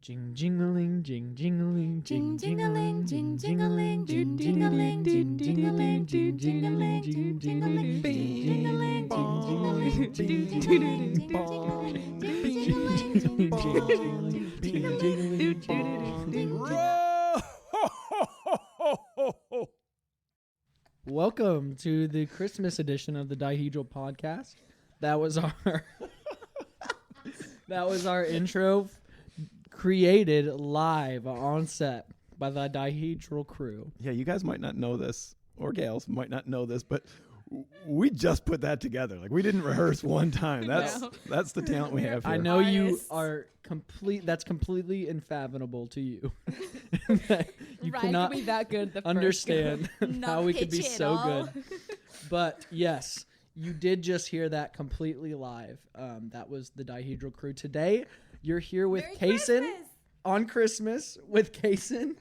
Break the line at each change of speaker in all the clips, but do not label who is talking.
Jing jingling, jing jingling, jing jingling, jing jingling, jing jingling, jing jingling, jing jingling, jing jingling, jingling, Welcome to the Christmas edition of the DIHEDRAL podcast. That was our intro, created live on set by the DIHEDRAL crew.
Yeah, you guys might not know this, or gals might not know this, but we just put that together. Like, we didn't rehearse one time. That's the talent we have here.
I know you are that's completely unfathomable to you. You cannot
be that good
understand how we could be so good. But yes, you did just hear that completely live. That was the DIHEDRAL crew. Today, you're here with Casen on Christmas with Casen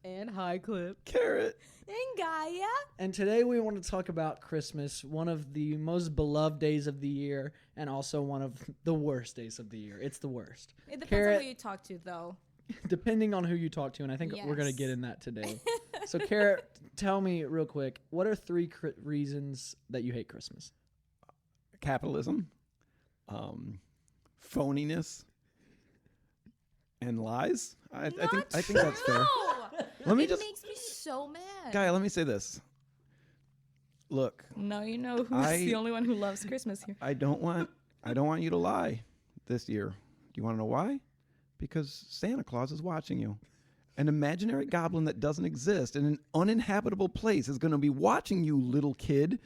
and High Clip,
Carrot,
and Gaia.
And today we want to talk about Christmas, one of the most beloved days of the year, and also one of the worst days of the year. It's the worst.
It depends
Carrot,
on who you talk to, though.
Depending on who you talk to, and I think we're going to get in that today. So, Carrot, tell me real quick, what are three reasons that you hate Christmas?
Capitalism, phoniness, and lies. I think that's fair. It makes me
so mad.
Gaia, let me say this. Look.
No, you know who's the only one who loves Christmas here.
I don't want you to lie this year. Do you want to know why? Because Santa Claus is watching you. An imaginary goblin that doesn't exist in an uninhabitable place is going to be watching you, little kid,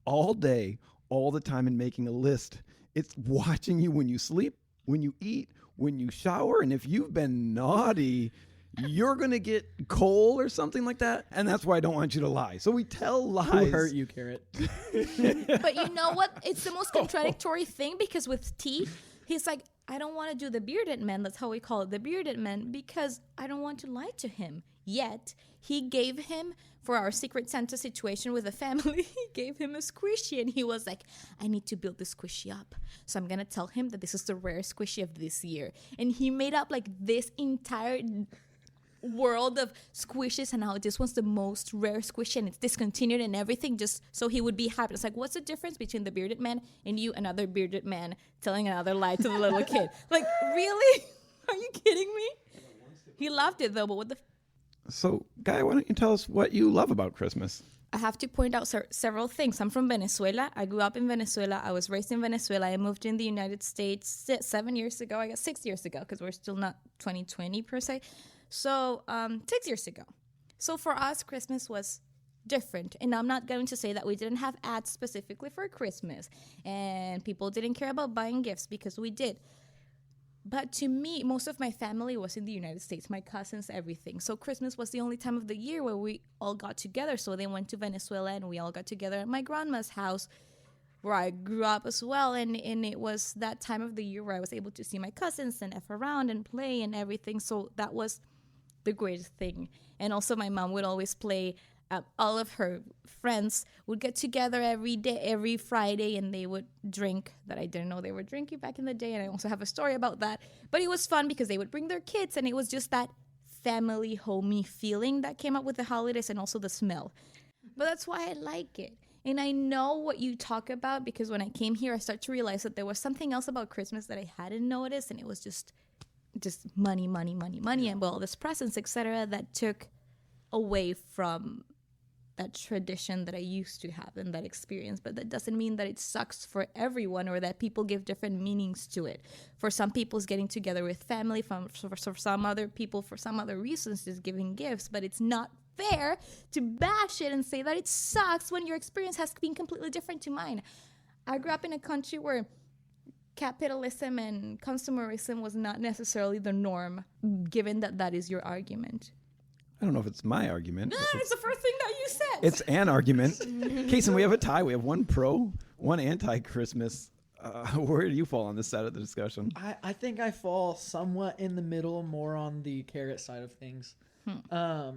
all day, all the time, and making a list. It's watching you when you sleep, when you eat, when you shower, and if you've been naughty, you're going to get coal or something like that, and that's why I don't want you to lie. So we tell lies.
Who hurt you, Carrot?
But you know what? It's the most contradictory thing, because with T, he's like, I don't want to do the bearded man. That's how we call it, the bearded man, because I don't want to lie to him. Yet, he gave him, for our Secret Santa situation with the family, he gave him a squishy, and he was like, I need to build this squishy up. So I'm going to tell him that this is the rare squishy of this year. And he made up like this entire world of squishes, and how this one's the most rare squishy, and it's discontinued and everything, just so he would be happy. It's like, what's the difference between the bearded man and you, another bearded man, telling another lie to the little kid? Like, really? Are you kidding me? He loved it, though, but what the...
So, Gaia, why don't you tell us what you love about Christmas?
I have to point out several things. I'm from Venezuela. I grew up in Venezuela. I was raised in Venezuela. I moved in the United States 7 years ago. I guess 6 years ago, because we're still not 2020 per se. So 6 years ago. So for us, Christmas was different. And I'm not going to say that we didn't have ads specifically for Christmas and people didn't care about buying gifts, because we did. But to me, most of my family was in the United States, my cousins, everything. So Christmas was the only time of the year where we all got together. So they went to Venezuela and we all got together at my grandma's house, where I grew up as well. And it was that time of the year where I was able to see my cousins and F around and play and everything. So that was the greatest thing. And also my mom would always play. All of her friends would get together every day, every Friday, and they would drink that I didn't know they were drinking back in the day. And I also have a story about that. But it was fun because they would bring their kids, and it was just that family, homey feeling that came up with the holidays, and also the smell. But that's why I like it. And I know what you talk about, because when I came here, I started to realize that there was something else about Christmas that I hadn't noticed, and it was just money, and all this presents, etc., that took away from that tradition that I used to have and that experience. But that doesn't mean that it sucks for everyone, or that people give different meanings to it. For some people, it's getting together with family. For some other people, for some other reasons, just giving gifts. But it's not fair to bash it and say that it sucks when your experience has been completely different to mine. I grew up in a country where capitalism and consumerism was not necessarily the norm, given that that is your argument.
I don't know if it's my argument.
No, it's the first thing that you said.
It's an argument. Casen, we have a tie. We have one pro, one anti-Christmas. Where do you fall on this side of the discussion?
I think I fall somewhat in the middle, more on the Carrot side of things. The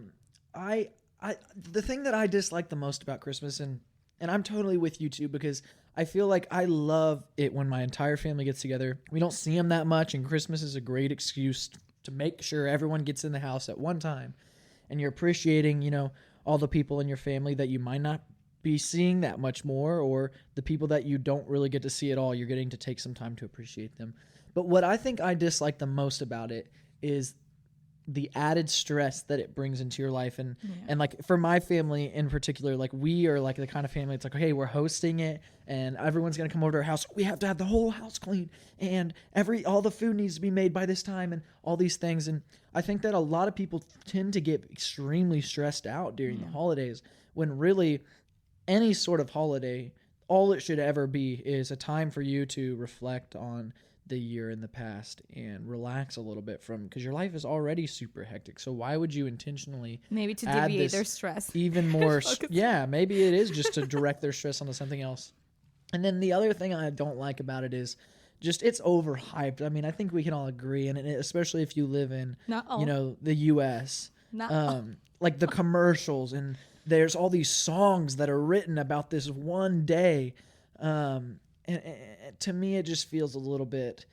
thing that I dislike the most about Christmas, and I'm totally with you too, because I feel like I love it when my entire family gets together. We don't see them that much, and Christmas is a great excuse to make sure everyone gets in the house at one time, and you're appreciating, you know, all the people in your family that you might not be seeing that much more, or the people that you don't really get to see at all, you're getting to take some time to appreciate them. But what I think I dislike the most about it is the added stress that it brings into your life. And like for my family in particular, like we are like the kind of family, it's like, hey, we're hosting it and everyone's going to come over to our house. We have to have the whole house clean and all the food needs to be made by this time and all these things. And I think that a lot of people tend to get extremely stressed out during the holidays, when really any sort of holiday, all it should ever be is a time for you to reflect on the year in the past and relax a little bit from, because your life is already super hectic. So why would you intentionally
maybe to deviate their stress
even more? Maybe it is just to direct their stress onto something else. And then the other thing I don't like about it is just it's overhyped. I mean, I think we can all agree, and especially if you live in you know, the U.S. Like the commercials, and there's all these songs that are written about this one day. And to me, it just feels a little bit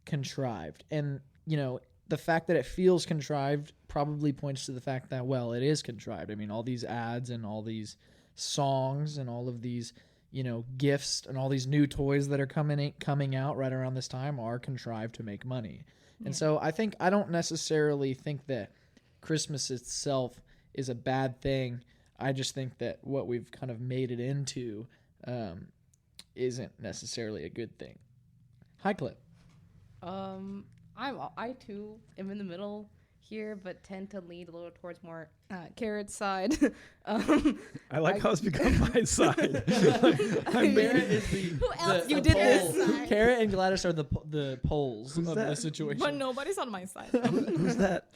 contrived. And, you know, the fact that it feels contrived probably points to the fact that, well, it is contrived. I mean, all these ads and all these songs and all of these, you know, gifts and all these new toys that are coming out right around this time are contrived to make money. And so I don't necessarily think that Christmas itself is a bad thing. I just think that what we've kind of made it into isn't necessarily a good thing. Hi, Clip.
I too am in the middle here, but tend to lean a little towards more Carrot's side.
I like how it's become my side.
Carrot is
who else you did this?
Carrot and Gladys are the poles of the situation.
But nobody's on my side.
Who's that?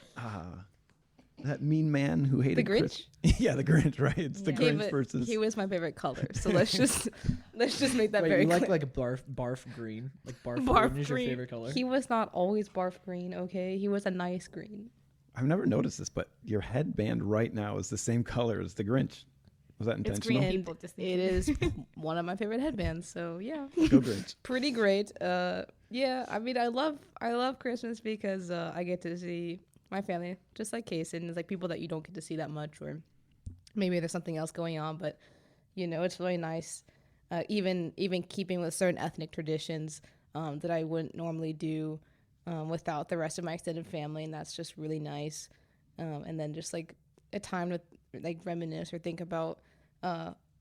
That mean man who hated
the Grinch.
Yeah, the Grinch, right? It's the Grinch versus.
He was my favorite color, so let's just make that very
clear.
clear.
Like barf green, like barf green is your favorite color.
He was not always barf green. Okay, he was a nice green.
I've never noticed this, but your headband right now is the same color as the Grinch. Was that intentional?
It's green. It is one of my favorite headbands. So yeah,
go Grinch.
Pretty great. Yeah. I mean, I love Christmas because I get to see my family, just like Casen. It's like people that you don't get to see that much, or maybe there's something else going on. But you know, it's really nice. Even keeping with certain ethnic traditions that I wouldn't normally do without the rest of my extended family, and that's just really nice. And then just like a time to like reminisce or think about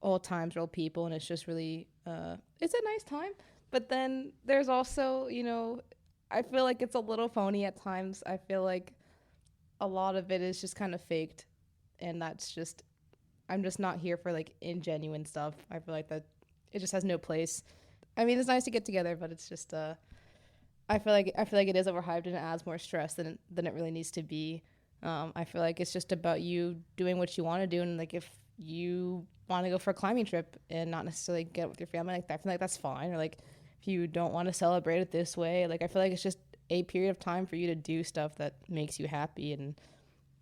old times, old people, and it's just really it's a nice time. But then there's also, you know, I feel like it's a little phony at times. I feel like a lot of it is just kind of faked, and that's just, I'm just not here for like ingenuine stuff. I feel like that it just has no place. I mean, it's nice to get together, but it's just I feel like it is overhyped and it adds more stress than it really needs to be. I feel like it's just about you doing what you want to do, and like if you want to go for a climbing trip and not necessarily get with your family, like I feel like that's fine. Or like if you don't want to celebrate it this way, like I feel like it's just a period of time for you to do stuff that makes you happy, and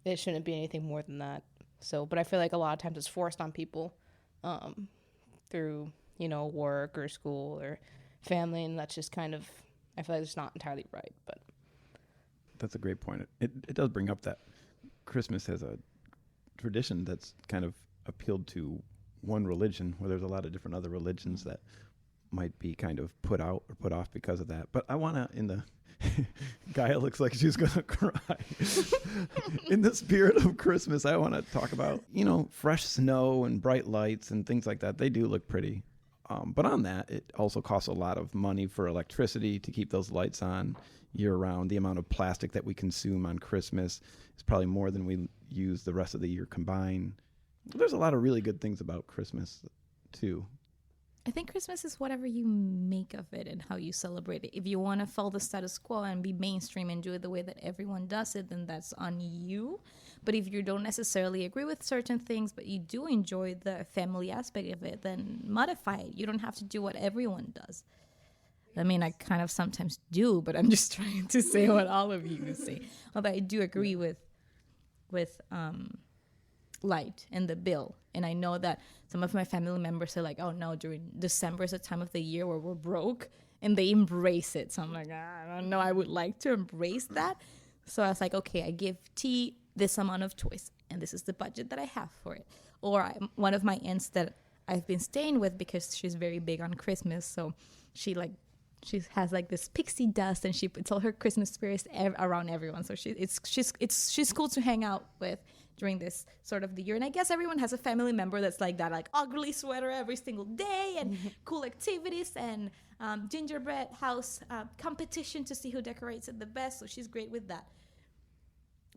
it shouldn't be anything more than that. So, but I feel like a lot of times it's forced on people through, you know, work or school or family, and that's just kind of, I feel like it's not entirely right. But
that's a great point. It does bring up that Christmas has a tradition that's kind of appealed to one religion, where there's a lot of different other religions that might be kind of put out or put off because of that. But I want to, in the Gaia looks like she's going to cry. In the spirit of Christmas, I want to talk about, you know, fresh snow and bright lights and things like that. They do look pretty. But on that, it also costs a lot of money for electricity to keep those lights on year-round. The amount of plastic that we consume on Christmas is probably more than we use the rest of the year combined. There's a lot of really good things about Christmas, too.
I think Christmas is whatever you make of it and how you celebrate it. If you want to follow the status quo and be mainstream and do it the way that everyone does it, then that's on you. But if you don't necessarily agree with certain things, but you do enjoy the family aspect of it, then modify it. You don't have to do what everyone does. I mean, I kind of sometimes do, but I'm just trying to say what all of you say. Although I do agree with light and the bill. And I know that some of my family members say like, oh no, during December is a time of the year where we're broke, and they embrace it. So I'm like, I don't know, I would like to embrace that. So I was like, okay, I give T this amount of toys, and this is the budget that I have for it. Or one of my aunts that I've been staying with, because she's very big on Christmas, so she has like this pixie dust, and she puts all her Christmas spirits around everyone. So she's cool to hang out with during this sort of the year. And I guess everyone has a family member that's like that, like ugly sweater every single day, and cool activities, and gingerbread house competition to see who decorates it the best. So she's great with that.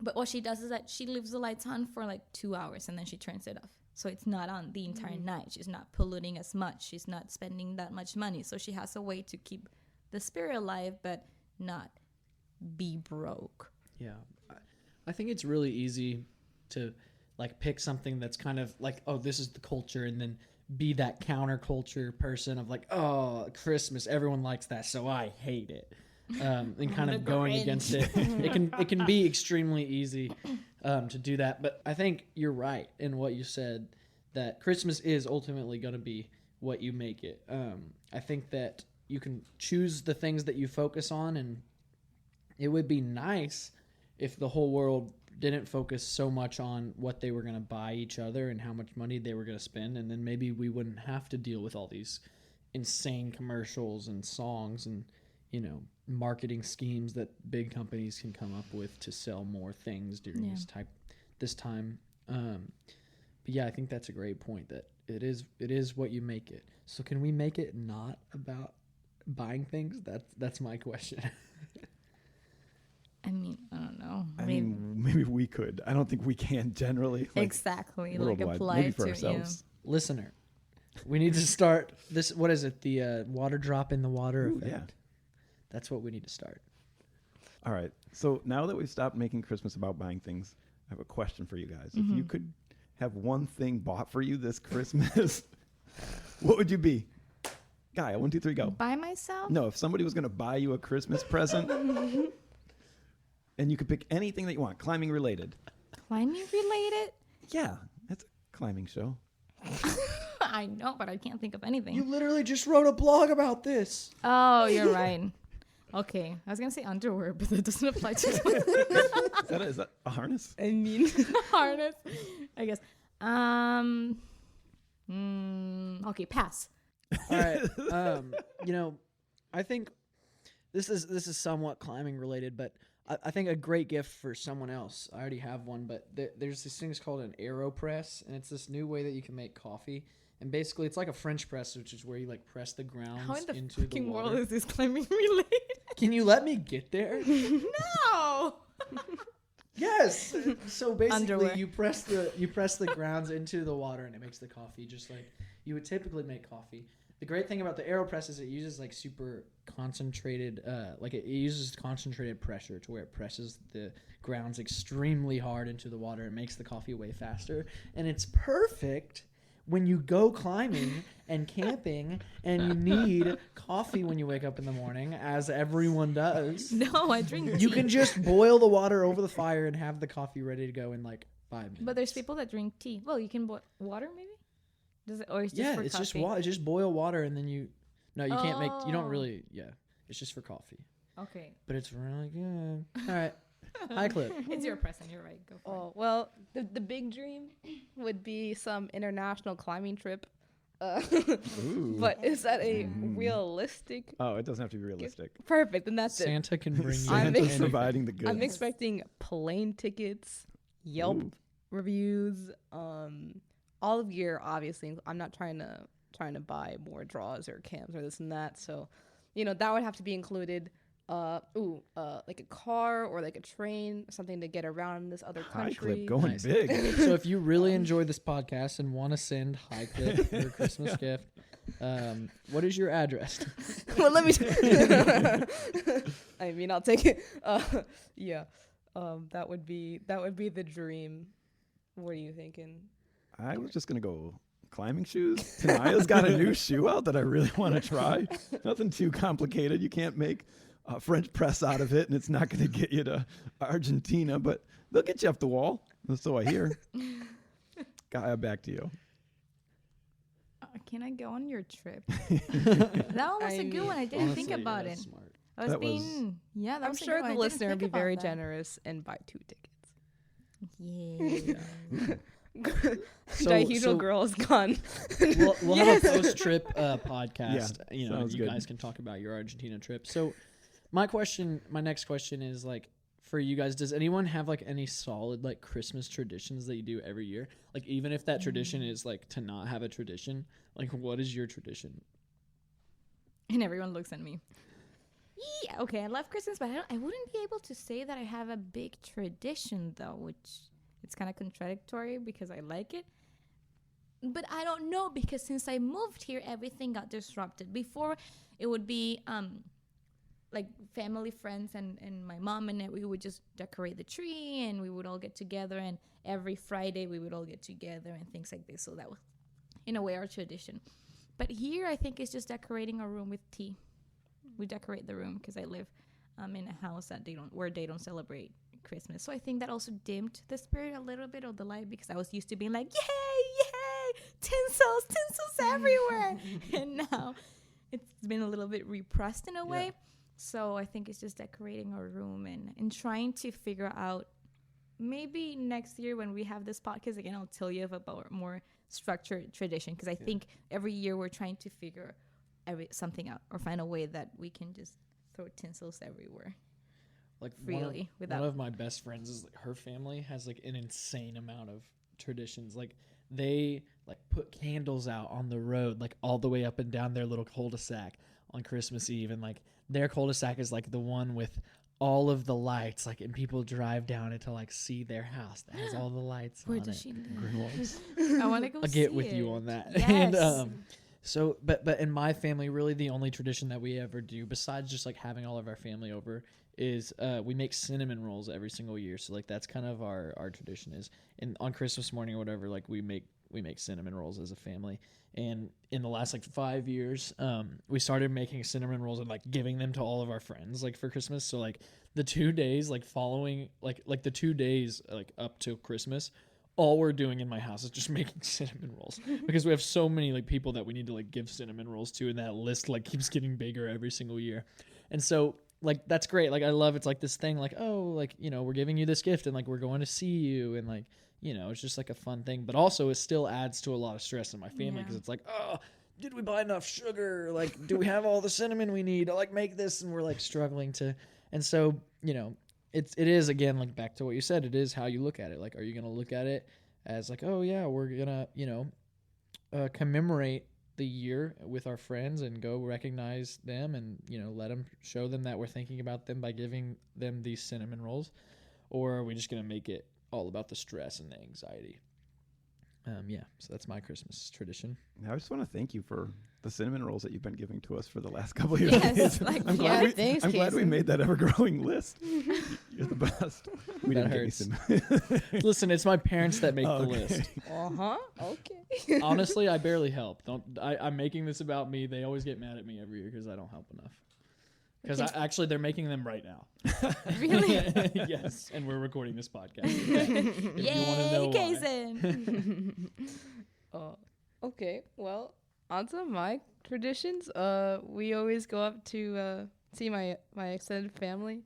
But what she does is that she leaves the lights on for like 2 hours, and then she turns it off. So it's not on the entire night. She's not polluting as much. She's not spending that much money. So she has a way to keep the spirit alive, but not be broke.
Yeah. I think it's really easy to like pick something that's kind of like, oh, this is the culture, and then be that counterculture person of like, oh, Christmas, everyone likes that, so I hate it. And kind of going against it. It can be extremely easy to do that. But I think you're right in what you said, that Christmas is ultimately going to be what you make it. I think that you can choose the things that you focus on, and it would be nice if the whole world didn't focus so much on what they were going to buy each other and how much money they were going to spend, and then maybe we wouldn't have to deal with all these insane commercials and songs and, you know, marketing schemes that big companies can come up with to sell more things during this time. But yeah, I think that's a great point, that it is what you make it. So can we make it not about buying things? That's my question.
I mean, I don't know.
I mean, maybe we could. I don't think we can generally. Like,
exactly.
Worldwide.
Like apply
maybe
it
for
to
ourselves.
Listener, we need to start this. What is it? The water drop in the water effect.
Yeah.
That's what we need to start.
All right. So now that we've stopped making Christmas about buying things, I have a question for you guys. If you could have one thing bought for you this Christmas, what would you be? Gaia, 1, 2, 3, go.
By myself?
No, if somebody was going to buy you a Christmas present, and you could pick anything that you want, climbing related.
Climbing related?
Yeah, that's a climbing show.
I know, but I can't think of anything.
You literally just wrote a blog about this.
Oh, you're right. Okay, I was gonna say underwear, but that doesn't apply to
Is that a harness?
I mean,
harness, I guess. Okay, pass.
All right. You know, I think this is somewhat climbing related, but I think a great gift for someone else. I already have one, but there's this thing called an AeroPress, and it's this new way that you can make coffee. And basically, it's like a French press, which is where you like press the grounds
How in the
into the
fucking
water.
world is this climbing related?
Can you let me get there?
No.
Yes. So basically,
Underwear.
you press the grounds into the water, and it makes the coffee just like you would typically make coffee. The great thing about the AeroPress is it uses like super concentrated, it uses concentrated pressure to where it presses the grounds extremely hard into the water. It makes the coffee way faster, and it's perfect when you go climbing and camping and you need coffee when you wake up in the morning, as everyone does.
No, I drink tea.
You can just boil the water over the fire and have the coffee ready to go in like 5 minutes.
But there's people that drink tea. Well, you can boil water maybe? Does it, or it's just for
it's
coffee?
just water. Just boil water and then you can't make, you don't really, it's just for coffee.
Okay.
But it's really good. All right. High clip.
It's your present. You're right. Go for
oh well, the big dream would be some international climbing trip. But is that a realistic?
Oh, it doesn't have to be realistic.
Perfect, and that's it.
Santa can bring you
Santa's
anything.
providing the goods.
I'm expecting plane tickets, Yelp reviews, all of gear. Obviously, I'm not trying to buy more draws or cams or this and that. So, that would have to be included. Like a car or like a train, something to get around this other
High
country.
clip going
Nice.
big.
So if you really enjoyed this podcast and want to send High Clip your Christmas gift, what is your address?
Well, let me. I mean, I'll take it. That would be the dream. What are you thinking?
I was just gonna go climbing shoes. Tanaya's got a new shoe out that I really want to try. Nothing too complicated. You can't make a French press out of it, and it's not going to get you to Argentina, but they'll get you up the wall. So I hear. Gaia, back to you.
Can I go on your trip? That one was a good one. I didn't think about it.
Smart.
I'm sure the listener would be very generous and buy 2 tickets.
Yeah.
Dihedral Girl is gone.
We'll have a post-trip podcast.
Yeah,
You guys can talk about your Argentina trip. So my next question is like, for you guys, does anyone have like any solid like Christmas traditions that you do every year? Like even if that tradition is like to not have a tradition, like what is your tradition?
And everyone looks at me. Yeah, okay, I love Christmas, but I wouldn't be able to say that I have a big tradition though, which it's kind of contradictory because I like it. But I don't know, because since I moved here, everything got disrupted. Before, it would be like family, friends, and my mom and it, we would just decorate the tree, and we would all get together, and every Friday we would all get together and things like this. So that was, in a way, our tradition. But here, I think it's just decorating our room with tea. We decorate the room because I live in a house that they don't celebrate Christmas. So I think that also dimmed the spirit a little bit of the light, because I was used to being like, yay, tinsels everywhere. And now it's been a little bit repressed in a way. Yeah. So I think it's just decorating our room and trying to figure out, maybe next year when we have this podcast again, I'll tell you about more structured tradition, because I think every year we're trying to figure something out or find a way that we can just throw tinsels everywhere.
Like
freely.
One of my best friends is like, her family has like an insane amount of traditions. Like they like put candles out on the road, like all the way up and down their little cul-de-sac on Christmas Eve, and like their cul-de-sac is like the one with all of the lights, like, and people drive down it to like see their house that has all the lights.
Where
on
does
it.
she live?
Greenwalds.
I want to go.
I'll get with you on that.
Yes.
And so, but in my family, really the only tradition that we ever do, besides just like having all of our family over, is we make cinnamon rolls every single year. So like that's kind of our tradition is, and on Christmas morning or whatever, like we make cinnamon rolls as a family. And in the last like 5 years, we started making cinnamon rolls and like giving them to all of our friends like for Christmas. So like the 2 days like following like the 2 days like up to Christmas, all we're doing in my house is just making cinnamon rolls, because we have so many like people that we need to like give cinnamon rolls to, and that list like keeps getting bigger every single year. And so like that's great. Like I love, it's like this thing like, oh, like, you know, we're giving you this gift and like we're going to see you, and like, you know, it's just like a fun thing. But also it still adds to a lot of stress in my family, because it's like, oh, did we buy enough sugar? Like, do we have all the cinnamon we need to like make this? And we're like struggling to. And so, you know, it is, again, like back to what you said, it is how you look at it. Like, are you going to look at it as like, oh yeah, we're going to, you know, commemorate the year with our friends and go recognize them and, you know, show them that we're thinking about them by giving them these cinnamon rolls? Or are we just going to make it all about the stress and the anxiety? So that's my Christmas tradition.
I just want to thank you for the cinnamon rolls that you've been giving to us for the last couple of years.
Yes, like,
I'm glad we made that ever-growing list. You're the best. We
That
didn't
hurts. Listen, it's my parents that make the list.
Okay.
Honestly, I barely help. I'm making this about me. They always get mad at me every year because I don't help enough. Because actually, they're making them right now.
Really?
Yes, and we're recording this podcast. If you want to know
Casen.
Okay. Well, on to my traditions. We always go up to see my extended family,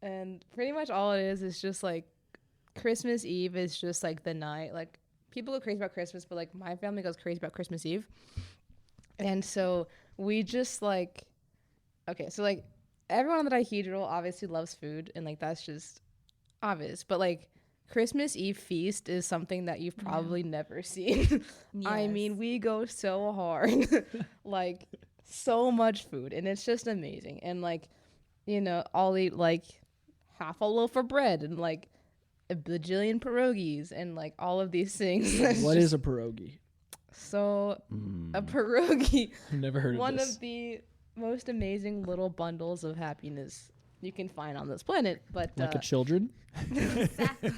and pretty much all it is just like Christmas Eve is just like the night. Like people go crazy about Christmas, but like my family goes crazy about Christmas Eve, and so we just like. Okay, so, like, everyone on the dihedral obviously loves food, and, like, that's just obvious. But, like, Christmas Eve feast is something that you've probably never seen. Yes. I mean, we go so hard. Like, so much food, and it's just amazing. And, like, you know, I'll eat, like, half a loaf of bread and, like, a bajillion pierogies and, like, all of these things.
What is a pierogi?
So, a pierogi.
I've never heard of this.
One of the most amazing little bundles of happiness you can find on this planet, but
like a children.
Exactly.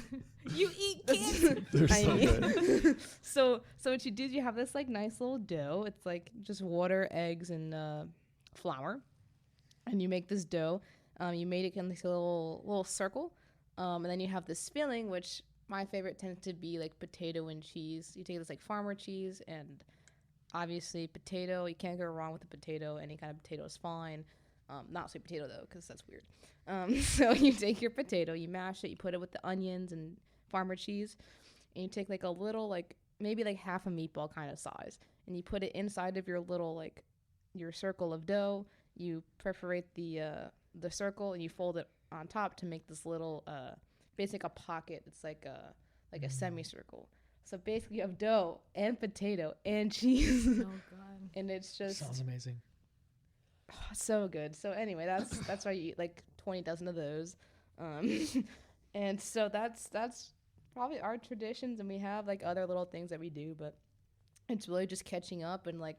You eat kids.
They're so good.
So what you do is you have this like nice little dough. It's like just water, eggs, and flour, and you make this dough. You made it in this little circle, and then you have this filling, which my favorite tends to be like potato and cheese. You take this like farmer cheese and obviously potato. You can't go wrong with a potato. Any kind of potato is fine. Not sweet potato though, because that's weird. So you take your potato, you mash it, you put it with the onions and farmer cheese, and you take like a little, like maybe like half a meatball kind of size, and you put it inside of your little, like your circle of dough. You perforate the circle and you fold it on top to make this little basically a pocket. It's like a semicircle. So basically you have dough and potato and cheese.
Oh God.
And it's just
Sounds amazing.
so good. So anyway, that's why you eat like 20 dozen of those. And so that's probably our traditions, and we have like other little things that we do, but it's really just catching up and like,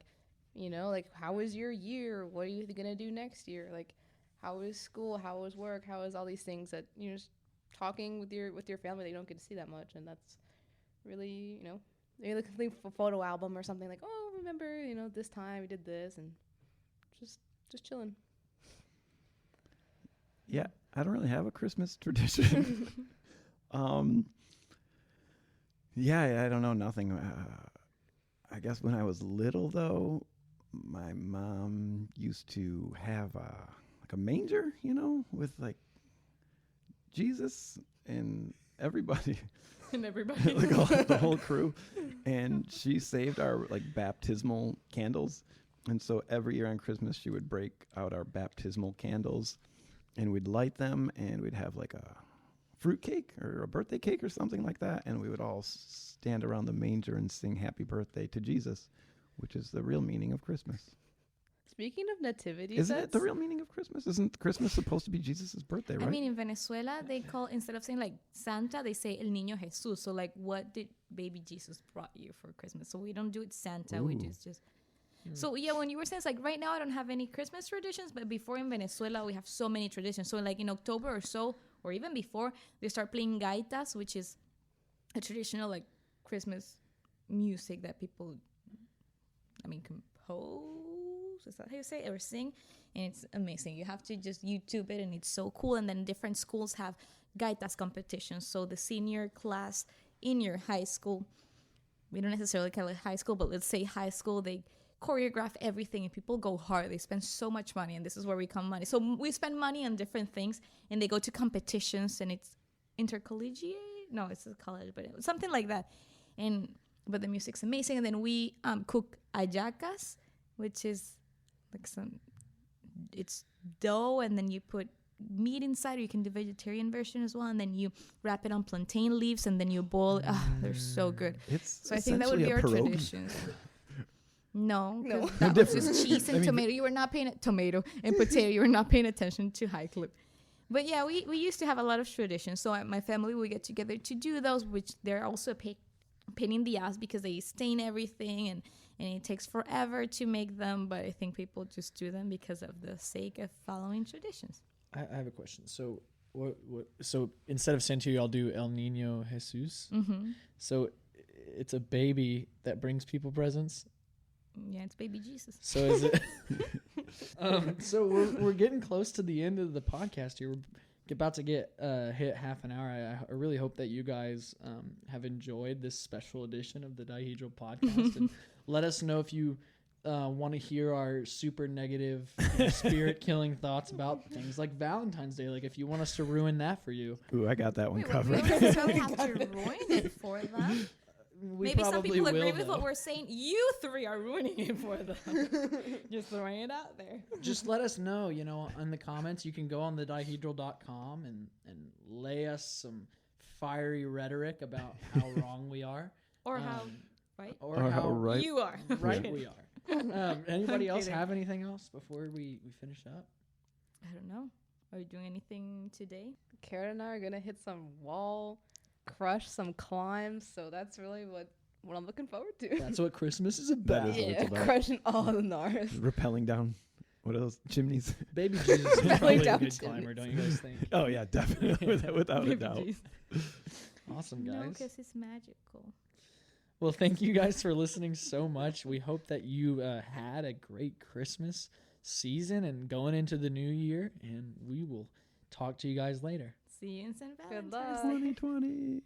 you know, like how was your year? What are you gonna do next year? Like how is school? How is work? How is all these things that, you know, just talking with your family that you don't get to see that much, and that's really, you know, maybe looking for a photo album or something like, oh, remember, you know, this time we did this, and just chilling.
Yeah, I don't really have a Christmas tradition. Yeah, I don't know, nothing. I guess when I was little, though, my mom used to have like a manger, you know, with like Jesus and everybody.
And everybody.
Like the whole crew. And she saved our like baptismal candles. And so every year on Christmas, she would break out our baptismal candles and we'd light them, and we'd have like a fruit cake or a birthday cake or something like that. And we would all stand around the manger and sing happy birthday to Jesus, which is the real meaning of Christmas.
Speaking of nativity
Isn't
sets,
it the real meaning of Christmas? Isn't Christmas supposed to be Jesus' birthday, right?
I mean, in Venezuela, they call, instead of saying like Santa, they say El Niño Jesús. So like, what did baby Jesus brought you for Christmas? So we don't do it Santa. We just. So yeah, when you were saying, it's like right now I don't have any Christmas traditions, but before in Venezuela we have so many traditions. So like in October or so, or even before, they start playing gaitas, which is a traditional like Christmas music that people, I mean, compose. Is that how you say it? Or sing? And it's amazing. You have to just YouTube it, and it's so cool. And then different schools have gaitas competitions. So the senior class in your high school, we don't necessarily call it high school, but let's say high school, they choreograph everything, and people go hard. They spend so much money, and this is where we come money. So we spend money on different things, and they go to competitions, and it's intercollegiate. No, it's a college, but something like that. But the music's amazing. And then we cook hallacas, which is like it's dough, and then you put meat inside, or you can do vegetarian version as well, and then you wrap it on plantain leaves, and then you boil. They're so good. So I think that would be our tradition. No, that was just cheese and tomato. You were not paying tomato and potato. You were not paying attention to high clip. But yeah, we used to have a lot of traditions. So my family, we get together to do those, which they're also a pain in the ass because they stain everything, and it takes forever to make them. But I think people just do them because of the sake of following traditions.
I have a question. So so instead of Santa, y'all do El Niño Jesus.
Mm-hmm.
So it's a baby that brings people presents.
Yeah, it's baby Jesus.
So is it? So we're getting close to the end of the podcast here. We're about to get hit half an hour. I really hope that you guys have enjoyed this special edition of the Dihedral podcast, and let us know if you want to hear our super negative, spirit-killing thoughts about things like Valentine's Day. Like if you want us to ruin that for you.
Ooh, I got that one covered.
We don't necessarily have to ruin it for them. Maybe some people agree with what we're saying. You three are ruining it for them. Just throwing it out there.
Just let us know, you know, in the comments. You can go on theDIHEDRAL.com and lay us some fiery rhetoric about how wrong we are.
Or how right.
Or how
right
you are.
Right we are. Anybody else have anything else before we finish up?
I don't know. Are you doing anything today?
Karen and I are gonna hit some wall, crush some climbs, so that's really what I'm looking forward to.
That's what Christmas is about.
That is what it's about.
Crushing all the Nars.
Rappelling down, what are those, chimneys?
Baby Jesus is probably a
down
good climber, don't you guys think?
Oh yeah, definitely, without a doubt.
Awesome, guys.
No, because it's magical.
Well, thank you guys for listening so much. We hope that you had a great Christmas season and going into the new year, and we will talk to you guys later.
See you in St. Valentine's.
Good luck.
2020.